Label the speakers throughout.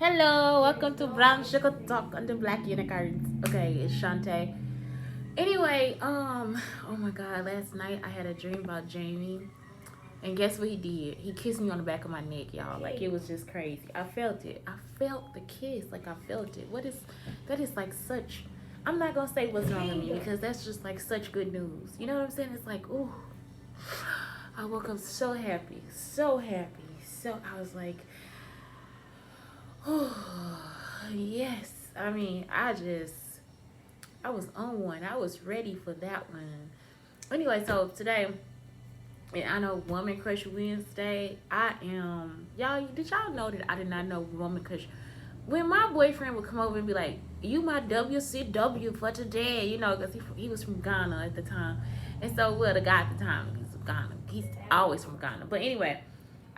Speaker 1: Hello, welcome to Brown Sugar Talk on the Black Unicorns. Okay, it's Shantae. Anyway, oh my god, last night I had a dream about Jamie. And guess what he did? He kissed me on the back of my neck, y'all. Like it was just crazy. I felt it. I felt the kiss. Like I felt it. That is like such I'm not gonna say what's wrong with me because that's just like such good news. You know what I'm saying? It's like, ooh. I woke up so happy. So happy. So I was like, oh yes. I mean, I was on one. I was ready for that one. Anyway, so today, and I know Woman Crush Wednesday. I am y'all. Did y'all know that I did not know Woman Crush? When my boyfriend would come over and be like, "You my WCW for today," you know, because he was from Ghana at the time, and so well the guy at the time he's from Ghana. He's always from Ghana, but anyway.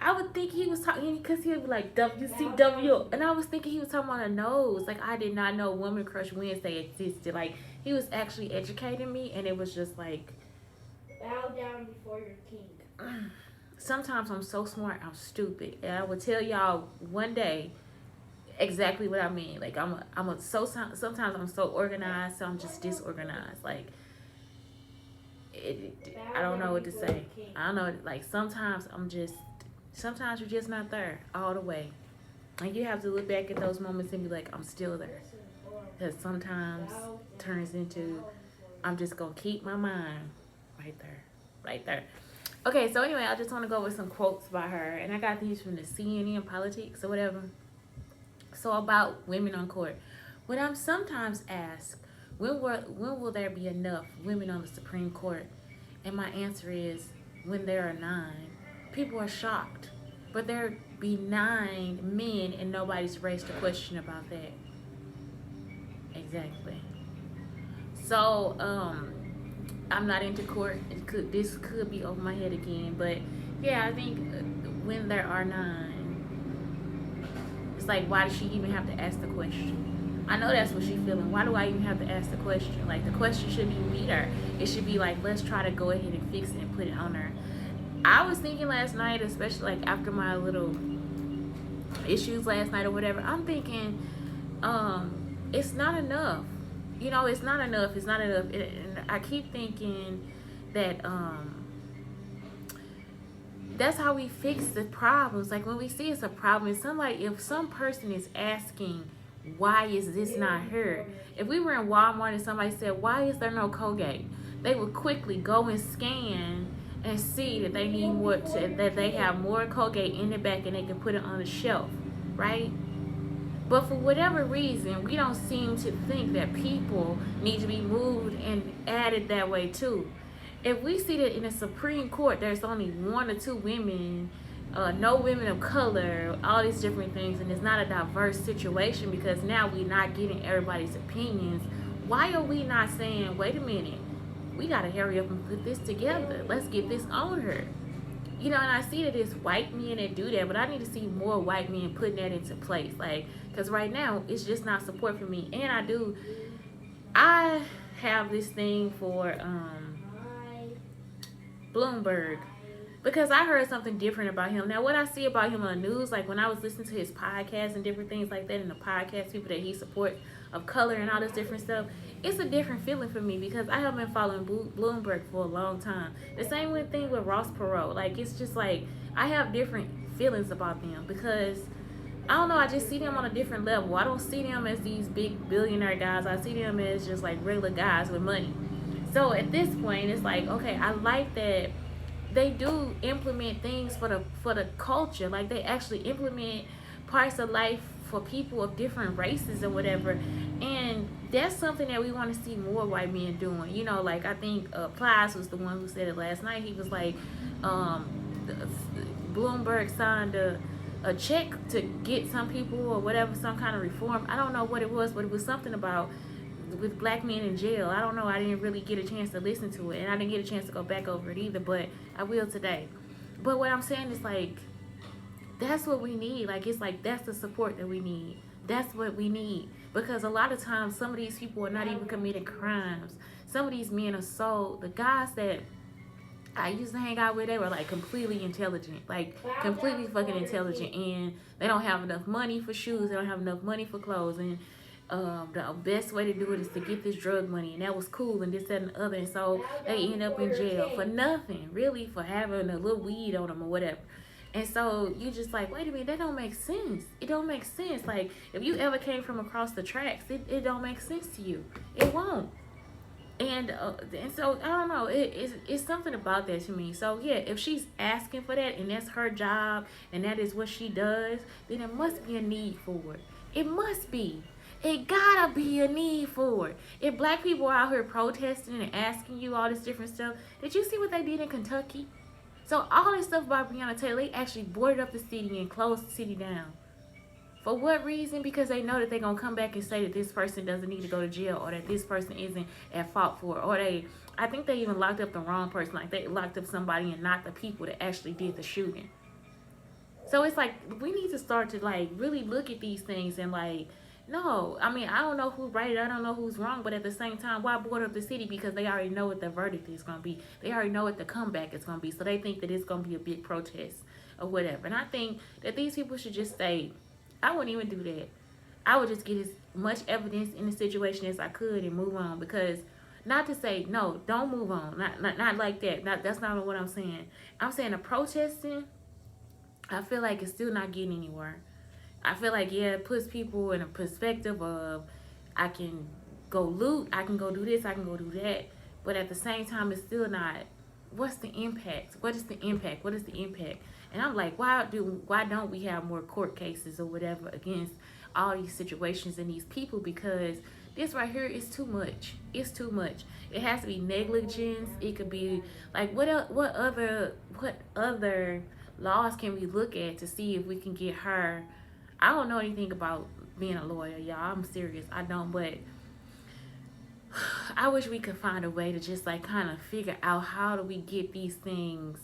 Speaker 1: I would think he was talking because he would be like WCW, and I was thinking he was talking about a nose. Like I did not know Woman Crush Wednesday existed. Like he was actually educating me, and it was just like
Speaker 2: bow down before your king.
Speaker 1: Sometimes I'm so smart, I'm stupid, and I would tell y'all one day exactly what I mean. Like sometimes I'm so organized, so I'm just disorganized. Like I don't know what to say. I don't know. Like sometimes you're just not there all the way. And you have to look back at those moments and be like, I'm still there. Because sometimes turns into, I'm just going to keep my mind right there. Right there. Okay, so anyway, I just want to go with some quotes by her. And I got these from the CNN Politics or whatever. So about women on court. When I'm sometimes asked, when will there be enough women on the Supreme Court? And my answer is, when there are 9. People are shocked. But there be 9 men and nobody's raised a question about that. Exactly. So, I'm not into court. This could be over my head again, but yeah, I think when there are 9, it's like, why does she even have to ask the question? I know that's what she's feeling. Why do I even have to ask the question? Like the question shouldn't even be there. It should be like, let's try to go ahead and fix it and put it on her. I was thinking last night, especially like after my little issues last night or whatever, I'm thinking, it's not enough. You know, it's not enough. It's not enough. And I keep thinking that that's how we fix the problems. Like when we see it's a problem, it's somebody. If some person is asking, why is this not here? If we were in Walmart and somebody said, why is there no Colgate? They would quickly go and scan and see that they need more, that they have more Colgate in the back and they can put it on the shelf, right? But for whatever reason, we don't seem to think that people need to be moved and added that way too. If we see that in the Supreme Court, there's only 1 or 2 women, no women of color, all these different things, and it's not a diverse situation because now we're not getting everybody's opinions. Why are we not saying, wait a minute, we got to hurry up and put this together. Let's get this on her. You know, and I see that it's white men that do that, but I need to see more white men putting that into place. Like, because right now, it's just not support for me. And I have this thing for Bloomberg because I heard something different about him. Now, what I see about him on the news, like when I was listening to his podcast and different things like that, and the podcast people that he supports of color and all this different stuff, it's a different feeling for me because I have been following Bloomberg for a long time. The same thing with Ross Perot. Like, it's just like I have different feelings about them because I don't know, I just see them on a different level. I don't see them as these big billionaire guys. I see them as just like regular guys with money. So at this point, it's like, okay, I like that they do implement things for the culture. Like they actually implement parts of life for people of different races or whatever. And that's something that we want to see more white men doing. You know, like I think Plies was the one who said it last night. He was like, Bloomberg signed a check to get some people or whatever, some kind of reform. I don't know what it was, but it was something about with black men in jail. I don't know. I didn't really get a chance to listen to it, and I didn't get a chance to go back over it either, but I will today. But what I'm saying is like, that's what we need. Like, it's like, that's the support that we need. That's what we need. Because a lot of times, some of these people are not even committing crimes. Some of these men are the guys that I used to hang out with, they were like completely intelligent, like
Speaker 2: Bow
Speaker 1: completely
Speaker 2: down
Speaker 1: fucking
Speaker 2: before your
Speaker 1: intelligent,
Speaker 2: king.
Speaker 1: and they don't have enough money for shoes, they don't have enough money for clothes, and the best way to do it is to get this drug money, and that was cool, and this, that, and the other, and so
Speaker 2: Bow
Speaker 1: they
Speaker 2: down
Speaker 1: end up
Speaker 2: before
Speaker 1: in
Speaker 2: your
Speaker 1: jail for
Speaker 2: king.
Speaker 1: nothing, really, for having a little weed on them or whatever. And so you just like, wait a minute, that don't make sense. It don't make sense. Like, if you ever came from across the tracks, it don't make sense to you. It won't. And so I don't know. It's something about that to me. So yeah, if she's asking for that and that's her job and that is what she does, then it must be a need for it. It must be. It gotta be a need for it. If black people are out here protesting and asking you all this different stuff, did you see what they did in Kentucky? So all this stuff about Breonna Taylor, they actually boarded up the city and closed the city down. For what reason? Because they know that they're going to come back and say that this person doesn't need to go to jail or that this person isn't at fault for it. Or I think they even locked up the wrong person. Like they locked up somebody and not the people that actually did the shooting. So it's like we need to start to like really look at these things and like, no, I mean, I don't know who's right, I don't know who's wrong, but at the same time, why board up the city? Because they already know what the verdict is going to be. They already know what the comeback is going to be. So they think that it's going to be a big protest or whatever. And I think that these people should just say, I wouldn't even do that. I would just get as much evidence in the situation as I could and move on. Because not to say no, don't move on. Not like that. That's not what I'm saying. I'm saying the protesting, I feel like it's still not getting anywhere. I feel like yeah, it puts people in a perspective of I can go loot, I can go do this, I can go do that. But at the same time, it's still not. What's the impact? What is the impact? What is the impact? And I'm like, why don't we have more court cases or whatever against all these situations and these people? Because this right here is too much. It's too much. It has to be negligence. It could be like what other laws can we look at to see if we can get her? I don't know anything about being a lawyer, y'all. I'm serious. I don't, but I wish we could find a way to just like kind of figure out how do we get these things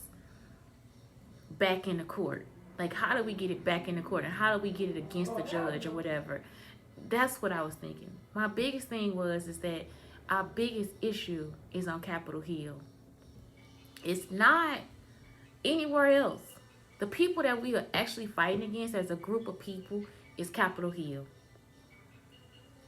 Speaker 1: back in the court. Like how do we get it back in the court and how do we get it against the judge or whatever? That's what I was thinking. My biggest thing is that our biggest issue is on Capitol Hill. It's not anywhere else. The people that we are actually fighting against as a group of people is Capitol Hill.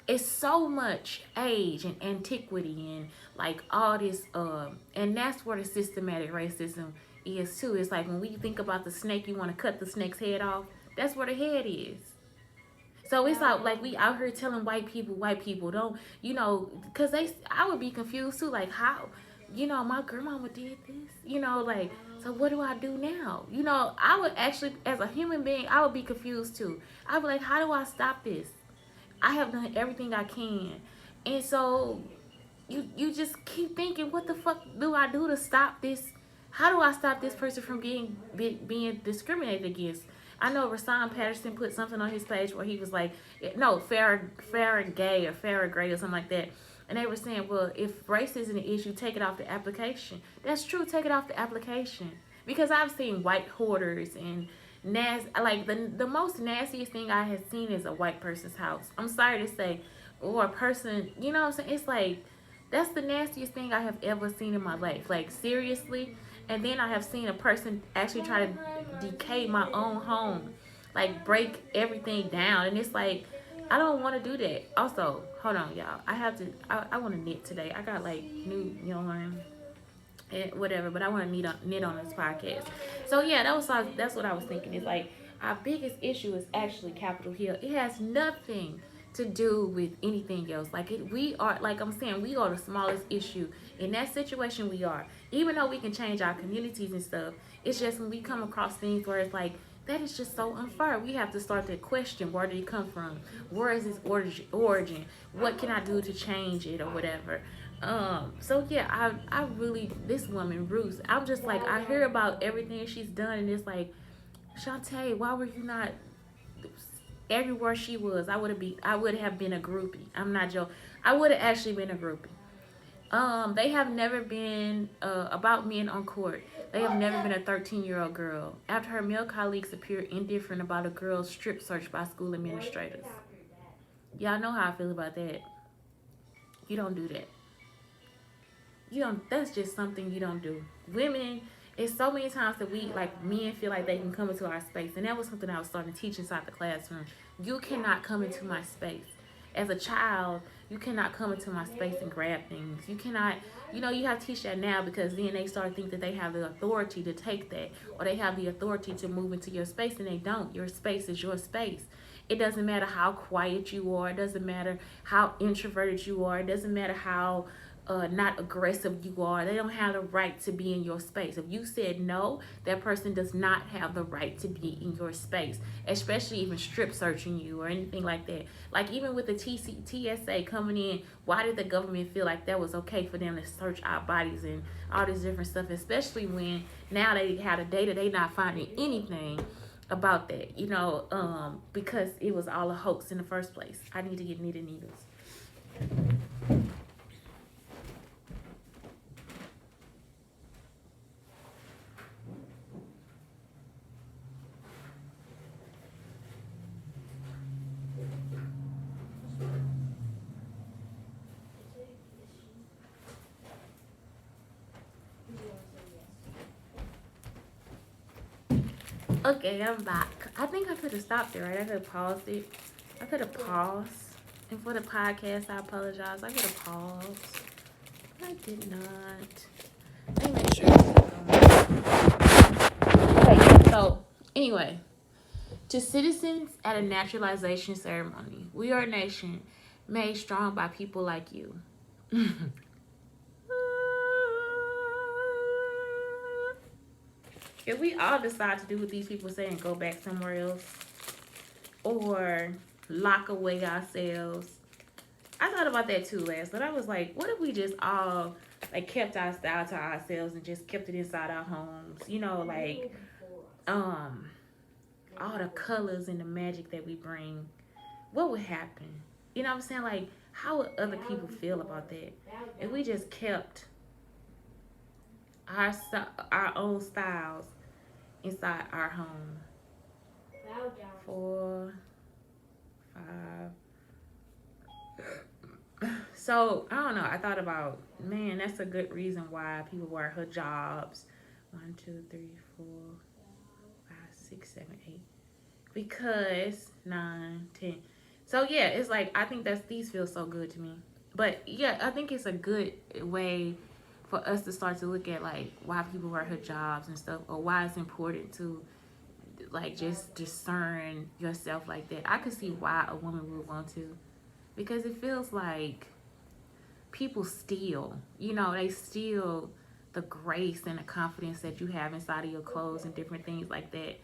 Speaker 1: It's so much age and antiquity and like all this and that's where the systematic racism is too. It's like when we think about the snake, you want to cut the snake's head off. That's where the head is. So it's like we out here telling white people don't, because I would be confused too, like how, my grandmama did this, like, so what do I do now? I would actually, as a human being, I would be confused too. I'd be like, how do I stop this? I have done everything I can. And so you just keep thinking, what the fuck do I do to stop this? How do I stop this person from being discriminated against? I know Rasan Patterson put something on his page where he was like, no, Farragay or Farragray or something like that. And they were saying, well, if race isn't an issue, take it off the application. That's true, take it off the application. Because I've seen white hoarders and like the most nastiest thing I have seen is a white person's house. I'm sorry to say, or a person, you know what I'm saying? It's like, that's the nastiest thing I have ever seen in my life. Like, seriously. And then I have seen a person actually try to decay my own home. Like, break everything down. And it's like, I don't want to do that. Also, hold on, y'all. I want to knit today. I got, like, new yarn and whatever. But I want to knit on this podcast. So, yeah, that's what I was thinking. It's like, our biggest issue is actually Capitol Hill. It has nothing to do with anything else. We are, like I'm saying, we are the smallest issue in that situation. We are, even though we can change our communities and stuff, it's just when we come across things where it's like, that is just so unfair. We have to start to question, where did it come from? Where is its origin? What can I do to change it or whatever? So yeah, I really, this woman Ruth, I'm just like, I hear about everything she's done and it's like, Shantae, why were you not everywhere she was? I would have been a groupie. I'm not joking. I would have actually been a groupie. They have never been about men on court. They have never been a 13-year-old girl. After her male colleagues appear indifferent about a girl's strip search by school administrators. Y'all know how I feel about that. You don't do that. you don't, that's just something you don't do. Women, it's so many times that we, like, men feel like they can come into our space. And that was something I was starting to teach inside the classroom. You cannot come into my space. As a child, you cannot come into my space and grab things. You cannot, you have to teach that now, because then they start to think that they have the authority to take that, or they have the authority to move into your space, and they don't. Your space is your space. It doesn't matter how quiet you are. It doesn't matter how introverted you are. It doesn't matter how not aggressive you are. They don't have the right to be in your space. If you said no, that person does not have the right to be in your space, especially even strip searching you or anything like that. Like even with the TSA coming in, why did the government feel like that was okay for them to search our bodies and all this different stuff, especially when now they have the data, they not finding anything about that, because it was all a hoax in the first place. I need to get knitted needles. Okay, I'm back. I think I could have stopped it, right? I could have paused it. I could have paused. And for the podcast, I apologize. I could have paused. I did not. Let me make sure. Okay, so anyway, to citizens at a naturalization ceremony, we are a nation made strong by people like you. If we all decide to do what these people say and go back somewhere else, or lock away ourselves, I thought about that too last night. I was like, what if we just all like kept our style to ourselves and just kept it inside our homes? All the colors and the magic that we bring. What would happen? You know what I'm saying? Like, how would other people feel about that if we just kept our own styles inside our home? 4, 5. So I don't know. I thought about, man, that's a good reason why people wear hijabs. 1, 2, 3, 4, 5, 6, 7, 8. Because 9, 10. So yeah, it's like I think these feel so good to me. But yeah, I think it's a good way for us to start to look at like why people wear hijabs and stuff, or why it's important to like just discern yourself like that. I could see why a woman would want to, because it feels like people steal. They steal the grace and the confidence that you have inside of your clothes and different things like that.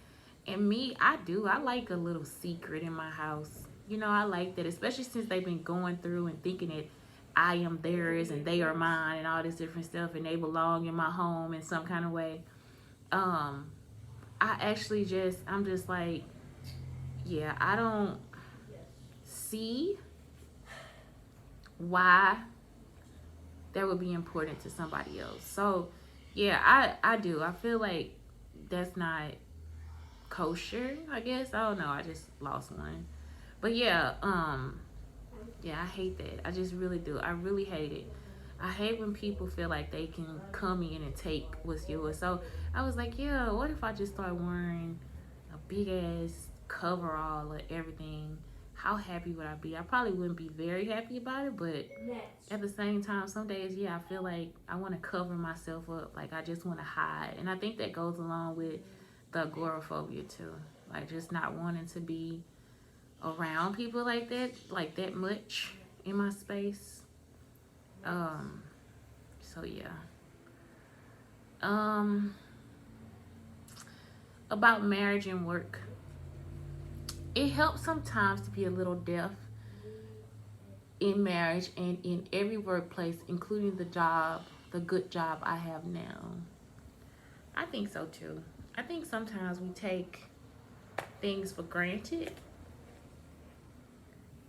Speaker 1: And me, I like a little secret in my house. I like that, especially since they've been going through and thinking that I am theirs and they are mine and all this different stuff, and they belong in my home in some kind of way. I'm just like, yeah, I don't see why that would be important to somebody else. So yeah, I do. I feel like that's not kosher, I guess. I don't know. I just lost one. But yeah, I hate that. I just really do. I really hate it. I hate when people feel like they can come in and take what's yours. So I was like, yeah, what if I just start wearing a big ass coverall or everything? How happy would I be? I probably wouldn't be very happy about it, but at the same time, some days, yeah, I feel like I want to cover myself up. Like I just want to hide. And I think that goes along with the agoraphobia too. Like just not wanting to be around people like that much in my space. So yeah. About marriage and work. It helps sometimes to be a little deaf in marriage and in every workplace, including the good job I have now. I think so too. I think sometimes we take things for granted,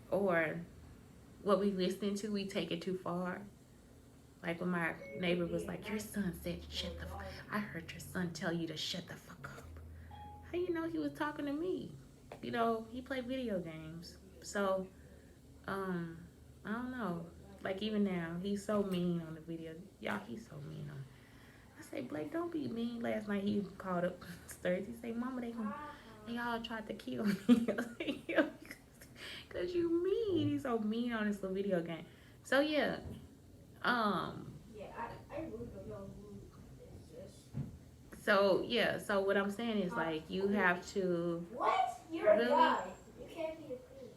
Speaker 1: or what we listen to, we take it too far. Like when my neighbor was like, your son said, I heard your son tell you to shut the fuck up. How you know he was talking to me? He played video games. So, I don't know. Like even now, he's so mean on the video. Y'all, he's so mean on. I say, Blake, don't be mean. Last night he called up Thursday. He say, Mama, they all tried to kill me. I was like, yo, cause you mean. He's so mean on this little video game. So yeah,
Speaker 2: Yeah, I really don't know who is this.
Speaker 1: So yeah, so what I'm saying is like you have to
Speaker 2: What? You're
Speaker 1: really,
Speaker 2: a guy. You can't be a queen.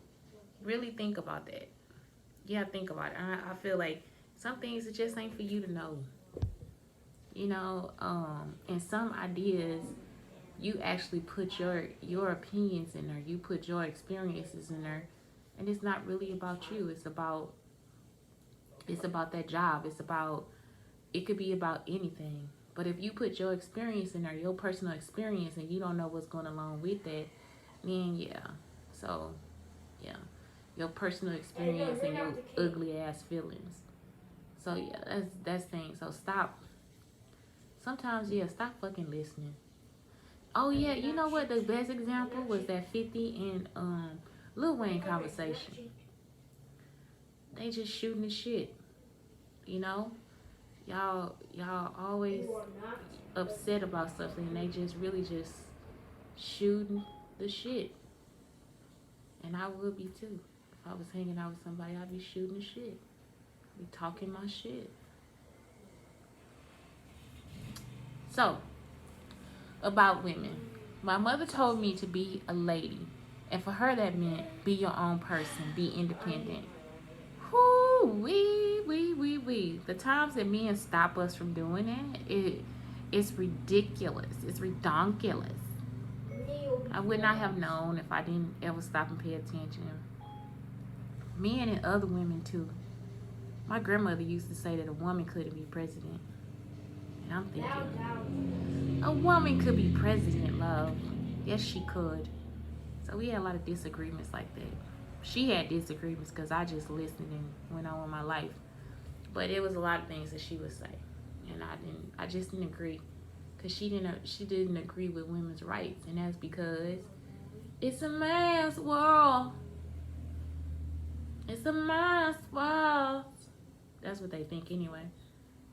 Speaker 1: really think about that. Yeah, think about it. I feel like some things it just ain't for you to know. You know, and some ideas you actually put your opinions in there. You put your experiences in there, and it's not really about you. It's about that job. It could be about anything. But if you put your experience in there, your personal experience, and you don't know what's going along with that, then yeah. So, yeah. Your personal experience and your ugly ass feelings. So yeah, that's thing. So stop. Sometimes yeah, stop fucking listening. Oh yeah, you know what? The best example was that 50 and Lil Wayne conversation. They just shooting the shit. You know? Y'all always upset about something and they just really just shooting the shit. And I would be too. If I was hanging out with somebody, I'd be shooting the shit. Be talking my shit. So, about women. My mother told me to be a lady. And for her that meant be your own person, be independent. Whoo, wee. The times that men stop us from doing that, it's ridiculous. It's redonkulous. I would not have known if I didn't ever stop and pay attention. Men and other women too. My grandmother used to say that a woman couldn't be president. And I'm thinking, a woman could be president, love. Yes, she could. So we had a lot of disagreements like that. She had disagreements because I just listened and went on with my life. But it was a lot of things that she would say. And I just didn't agree. Because she didn't agree with women's rights. And that's because it's a man's world. It's a man's world. That's what they think anyway.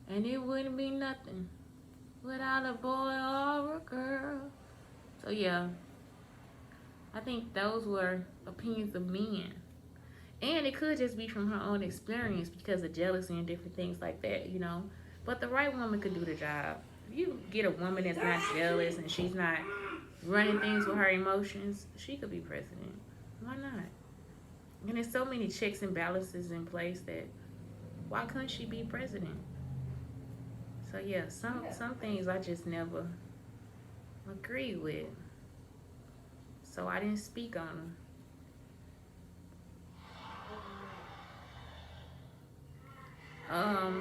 Speaker 1: And it wouldn't be nothing without a boy or a girl. So yeah, I think those were opinions of men. And it could just be from her own experience because of jealousy and different things like that, you know. But the right woman could do the job. If you get a woman that's not jealous and she's not running things with her emotions, she could be president. Why not? And there's so many checks and balances in place that why couldn't she be president? So yeah, some things I just never agree with. So I didn't speak on them.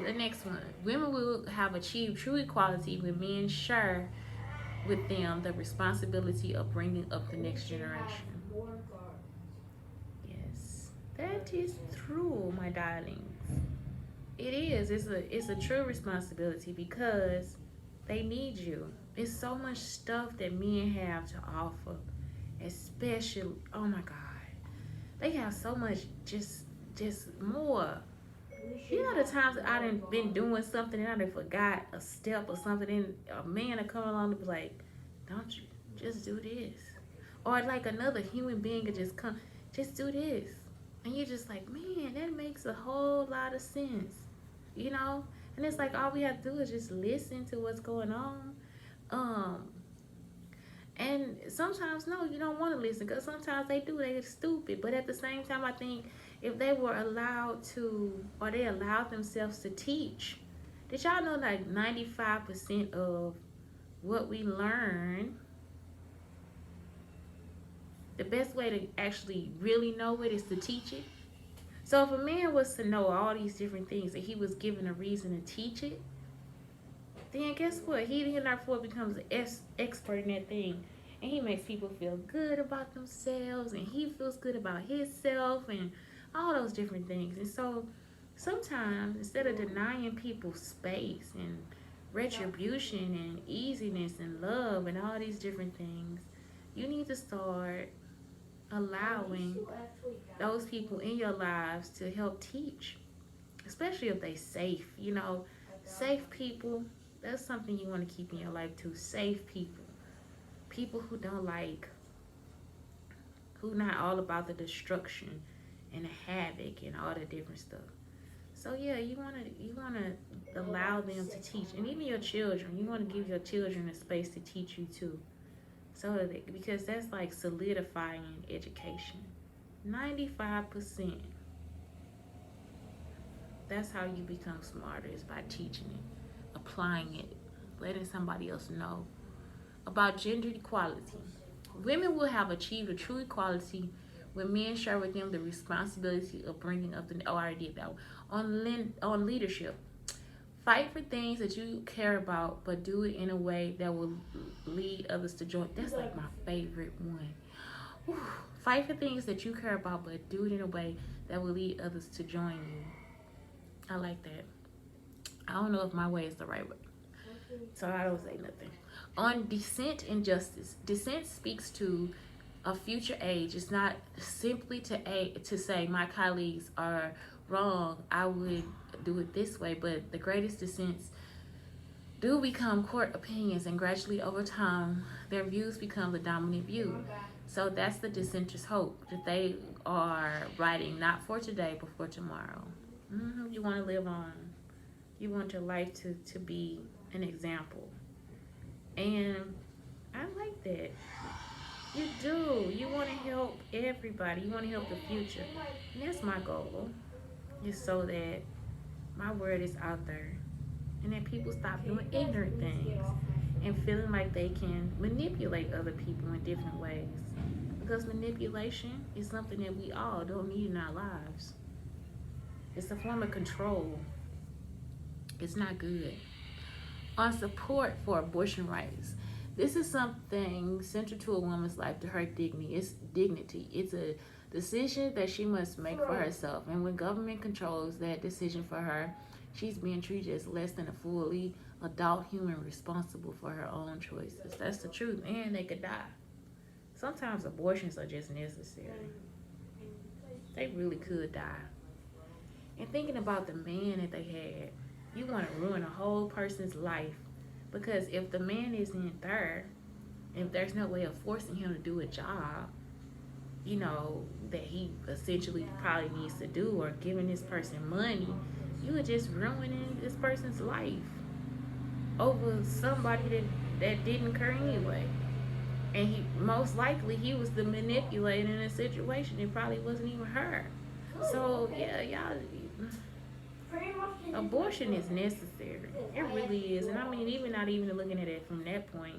Speaker 1: The next one. Women will have achieved true equality when men share with them the responsibility of bringing up the next generation. Yes, that is true, my darlings. It is. It's a true responsibility because they need you. It's so much stuff that men have to offer, especially. Oh my God, they have so much. Just more. You know the times I done been doing something and I done forgot a step or something, and a man will come along and be like, "Don't you just do this?" Or like another human being could just come, "Just do this," and you're just like, "Man, that makes a whole lot of sense." You know, and it's like all we have to do is just listen to what's going on. And sometimes no, you don't want to listen because sometimes they're stupid. But at the same time, I think if they were allowed to, or they allowed themselves to teach, did y'all know like 95% of what we learn, the best way to actually really know it is to teach it? So if a man was to know all these different things and he was given a reason to teach it, then guess what? He therefore becomes an expert in that thing. And he makes people feel good about themselves and he feels good about himself and all those different things. And so sometimes instead of denying people space and retribution and easiness and love and all these different things, you need to start allowing those people in your lives to help teach. especially if they safe. You know, safe people. That's something you want to keep in your life too. Safe people, people who don't like, who not all about the destruction and the havoc and all the different stuff. So yeah, you wanna allow them to teach, and even your children. You want to give your children a space to teach you too. So that, because that's like solidifying education. 95%. That's how you become smarter, is by teaching it, applying it, letting somebody else know about gender equality. Women will have achieved a true equality when men share with them the responsibility of bringing up the. Oh, I already did that one. On leadership, fight for things that you care about, but do it in a way that will lead others to join. That's like my favorite one. Whew. Fight for things that you care about, but do it in a way that will lead others to join you. I like that. I don't know if my way is the right way, so I don't say nothing. On dissent and justice, dissent speaks to a future age. It's not simply to say my colleagues are wrong. I would do it this way, but the greatest dissents do become court opinions, and gradually over time, their views become the dominant view. So that's the dissenter's hope, that they are writing not for today but for tomorrow. You want to live on. You want your life to be an example. And I like that. You do. You want to help everybody. You want to help the future. And that's my goal. Is so that my word is out there. And that people stop doing ignorant things and feeling like they can manipulate other people in different ways. Because manipulation is something that we all don't need in our lives. It's a form of control. It's not good. On support for abortion rights. This is something central to a woman's life, to her dignity. It's dignity. It's a decision that she must make for herself. And when government controls that decision for her, she's being treated as less than a fully adult human responsible for her own choices. That's the truth. And they could die. Sometimes abortions are just necessary. They really could die. And thinking about the man that they had, you want to ruin a whole person's life. Because if the man isn't there, if there's no way of forcing him to do a job, that he essentially probably needs to do, or giving this person money, you are just ruining this person's life over somebody that didn't occur anyway. And most likely he was the manipulator in a situation. It probably wasn't even her. So yeah, y'all, abortion is necessary. It really is. And I mean, even not even looking at it from that point,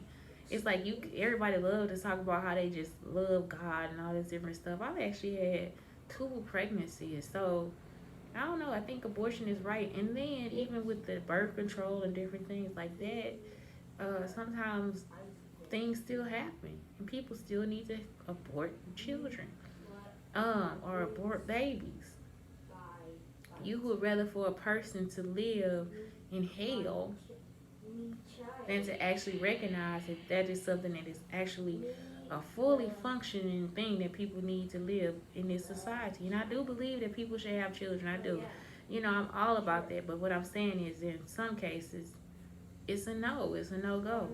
Speaker 1: it's like everybody love to talk about how they just love God and all this different stuff. I've actually had 2 pregnancies, so I don't know. I think abortion is right. And then even with the birth control and different things like that, sometimes things still happen, and people still need to abort children, or abort babies. You would rather for a person to live in hell than to actually recognize that that is something that is actually a fully functioning thing that people need to live in this society. And I do believe that people should have children. I do. I'm all about that. But what I'm saying is, in some cases, it's a no. It's a no-go.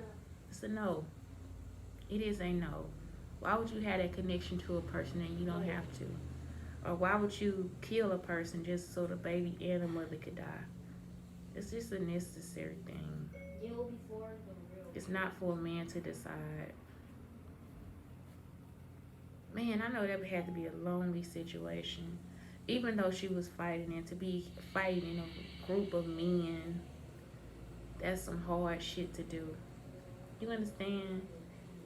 Speaker 1: It's a no. It is a no. Why would you have that connection to a person and you don't have to? Or why would you kill a person just so the baby and the mother could die? It's just a necessary thing. It's not for a man to decide. Man, I know that had to be a lonely situation. Even though she was fighting, and to be fighting in a group of men, that's some hard shit to do. You understand?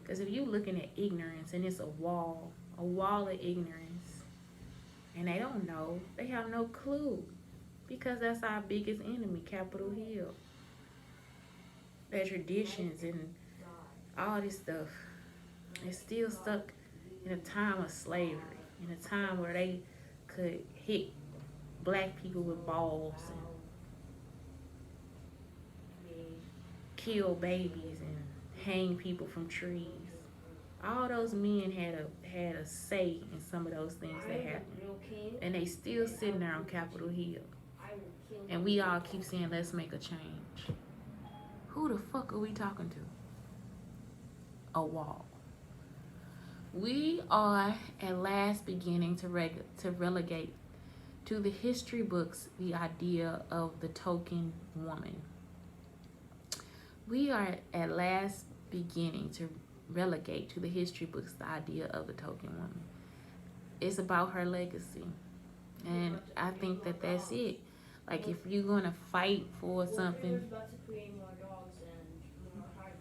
Speaker 1: Because if you looking at ignorance, and it's a wall of ignorance, and they don't know, they have no clue. Because that's our biggest enemy, Capitol Hill. Their traditions and all this stuff is still stuck in a time of slavery, in a time where they could hit black people with balls and kill babies and hang people from trees. All those men had a say in some of those things that happened, and they still sitting there on Capitol Hill. And we all keep saying, let's make a change. Who the fuck are we talking to? A wall. We are at last beginning to relegate to the history books the idea of the token woman. We are at last beginning to relegate to the history books the idea of the token woman. It's about her legacy. And I think that that's it. Like, if you're going to fight for something.
Speaker 2: We're about to create more dogs and more hybrid.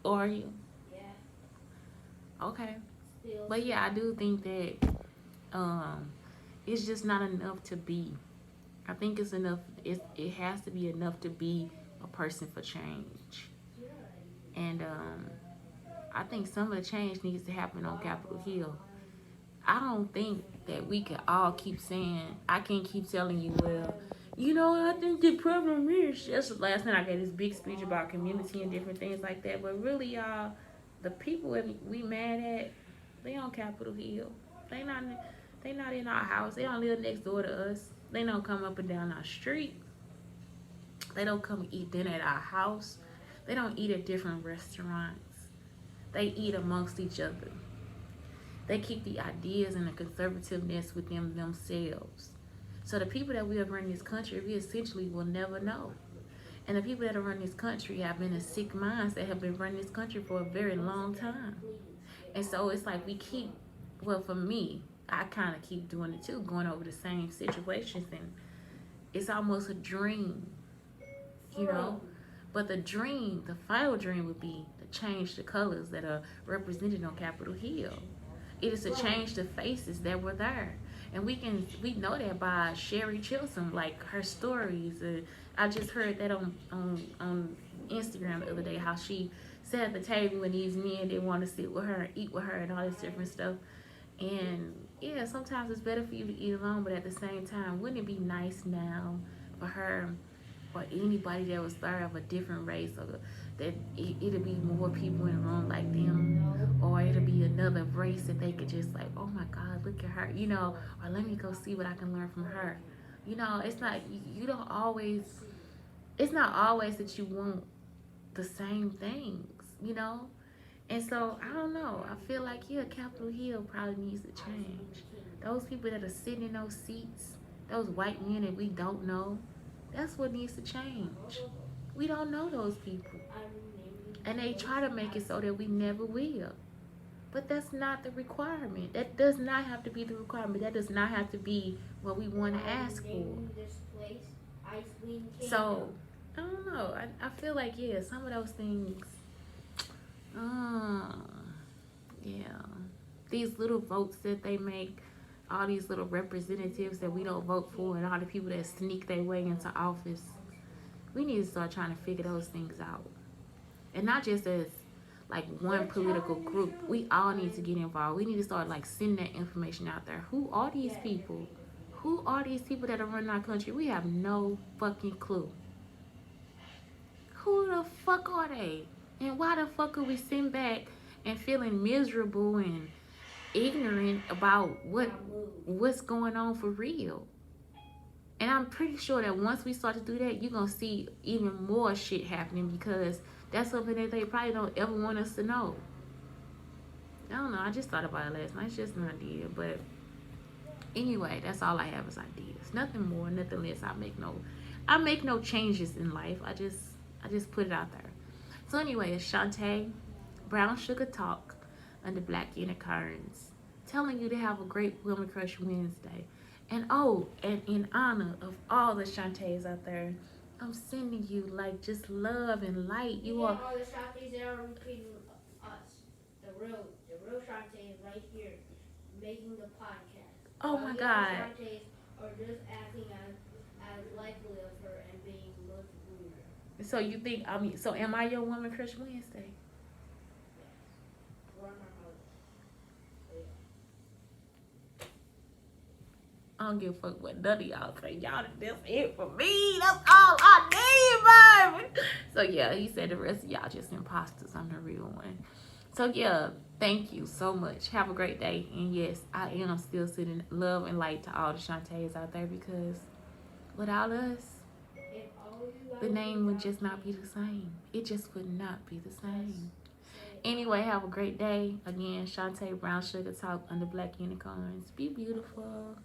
Speaker 1: Are you?
Speaker 2: Yeah.
Speaker 1: Okay.
Speaker 2: Still.
Speaker 1: But yeah, I do think that it's just not enough to be. I think it's enough. It has to be enough to be a person for change. And I think some of the change needs to happen on Capitol Hill. I don't think that we can all keep saying, I can't keep telling you, well, you know, I think the problem is, just last night I gave this big speech about community and different things like that, but really, y'all, the people that we mad at, they on Capitol Hill. They not in our house. They don't live next door to us. They don't come up and down our street. They don't come eat dinner at our house. They don't eat at different restaurants. They eat amongst each other. They keep the ideas and the conservativeness within themselves. So the people that we have run this country, we essentially will never know. And the people that have run this country have been in sick minds that have been running this country for a very long time. And so it's like we keep, well, for me, I kind of keep doing it too, going over the same situations. And it's almost a dream, you know? But the dream, the final dream would be to change the colors that are represented on Capitol Hill. It is to change the faces that were there. And we know that by Sherry Chisholm, like her stories. I just heard that on Instagram the other day, how she sat at the table and these men didn't want to sit with her and eat with her and all this different stuff. And yeah, sometimes it's better for you to eat alone, but at the same time, wouldn't it be nice now for her or anybody that was there of a different race, or that it'll be more people in the room like them, or it'll be another race that they could just like, oh my God, look at her, you know, or let me go see what I can learn from her. You know, it's not, you don't always, it's not always that you want the same things, you know? And so, I don't know, I feel like, yeah, Capitol Hill probably needs to change. Those people that are sitting in those seats, those white men that we don't know, that's what needs to change. We don't know those people. And they try to make it so that we never will. But that's not the requirement. That does not have to be the requirement. That does not have to be what we want to ask for. So, I don't know. I feel like, yeah, some of those things, yeah. These little votes that they make, all these little representatives that we don't vote for, and all the people that sneak their way into office, we need to start trying to figure those things out. And not just as like one political group. We all need to get involved. We need to start like sending that information out there. Who are these people? Who are these people that are running our country? We have no fucking clue. Who the fuck are they? And why the fuck are we sitting back and feeling miserable and ignorant about what's going on for real? And I'm pretty sure that once we start to do that, you're going to see even more shit happening, because that's something that they probably don't ever want us to know. I don't know. I just thought about it last night. It's just an idea. But anyway, that's all I have is ideas. Nothing more, nothing less. I make no changes in life. I just put it out there. So anyway, it's Shantae, Brown Sugar Talk, under Black Unicorns, telling you to have a great Woman Crush Wednesday. And oh, and in honor of all the Shantaes out there, I'm sending you like just love and light. You are
Speaker 2: all the Shantaes that are repeating us. The real Shantae is right here, making the podcast.
Speaker 1: Oh my God.
Speaker 2: The Shantaes are just acting as likely of her and being much ruder.
Speaker 1: So you think so am I your Woman Crush Wednesday? I don't give a fuck what none of y'all say. Y'all, that's it for me. That's all I need, baby. So yeah, he said the rest of y'all just imposters. I'm the real one. So yeah, thank you so much. Have a great day. And yes, I am still sending love and light to all the Shantaes out there, because Without us,
Speaker 2: If all you guys
Speaker 1: the name would
Speaker 2: without
Speaker 1: just not be
Speaker 2: me,
Speaker 1: the same. It just would not be the
Speaker 2: let's
Speaker 1: same.
Speaker 2: say
Speaker 1: Anyway, have a great day. Again, Shantae Brown Sugar Talk under Black Unicorns. Be beautiful.